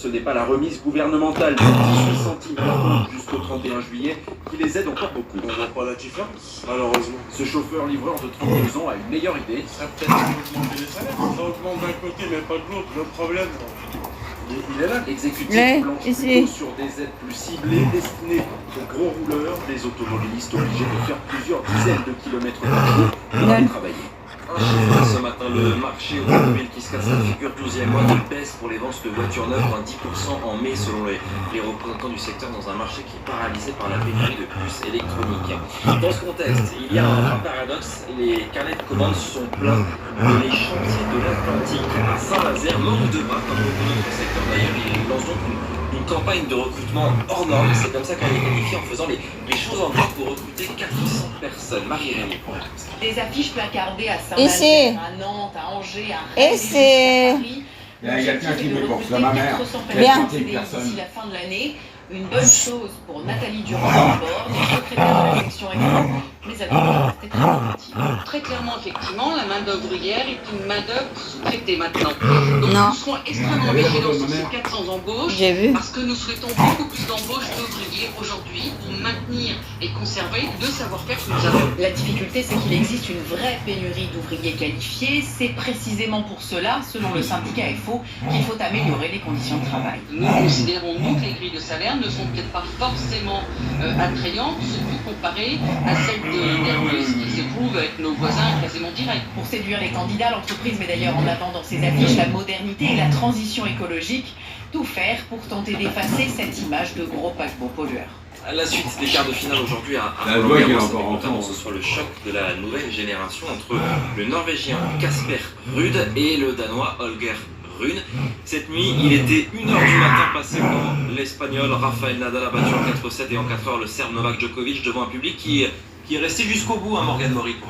Ce n'est pas la remise gouvernementale de 18 centimes par compte jusqu'au 31 juillet qui les aide encore beaucoup. On voit pas la différence, malheureusement. Ce chauffeur-livreur de 32 ans a une meilleure idée. Ça peut-être augmenter les salaires. Ça augmente d'un côté, mais pas de l'autre. Le problème, Il est là, l'exécutif planche plutôt sur des aides plus ciblées destinées aux gros rouleurs, des automobilistes obligés de faire plusieurs dizaines de kilomètres par jour pour aller travailler. Un chiffre ce matin, le marché automobile qui se casse la figure, 12e mois de baisse pour les ventes de voitures neuves, moins 10% en mai selon les représentants du secteur dans un marché qui est paralysé par la pénurie de puces électroniques. Dans ce contexte, il y a un paradoxe, les carnets de commandes sont pleins, mais les chantiers de l'Atlantique à Saint-Nazaire manquent de bras comme beaucoup d'autres secteurs. D'ailleurs, ils lancent donc une campagne de recrutement hors norme, c'est comme ça qu'on les qualifie en faisant les choses en bien pour recruter 400 personnes. Marie-Rémy pour la poste. Des affiches placardées à Saint-Nazaire, à Nantes, à Angers, à Rennes, à Paris. Il y a quelqu'un qui me porte, ma mère. 400 Bien. personnes d'ici la fin de l'année. Une bonne chose pour Nathalie Durand-Bord, secrétaire de la section économique, mais elle doit rester très attentive. Très clairement, effectivement, la main-d'œuvre ouvrière est une main-d'œuvre sous-traitée maintenant. Donc nous serons extrêmement vigilants sur ces 400 embauches, parce que nous souhaitons beaucoup plus d'embauches d'ouvriers aujourd'hui pour maintenir et conserver le savoir-faire que nous avons. La difficulté, c'est qu'il existe une vraie pénurie d'ouvriers qualifiés. C'est précisément pour cela, selon le syndicat FO, qu'il faut améliorer les conditions de travail. Nous considérons, nous, que les grilles de salaire ne sont peut-être pas forcément attrayantes, surtout comparées à celles d'Airbus qui s'éprouvent avec nos voisins quasiment directs. Pour séduire les candidats, l'entreprise met d'ailleurs en avant dans ses affiches la modernité et la transition écologique. Tout faire pour tenter d'effacer cette image de gros paquebots pollueurs. À la suite des quarts de finale aujourd'hui à notamment ce soit le choc de la nouvelle génération entre le Norvégien Kasper Ruud et le Danois Holger Rune. Cette nuit, il était 1h du matin passé quand l'Espagnol Rafael Nadal a battu en 4-7 et en 4 heures le Serbe Novak Djokovic devant un public qui est resté jusqu'au bout, Morgan Mori pour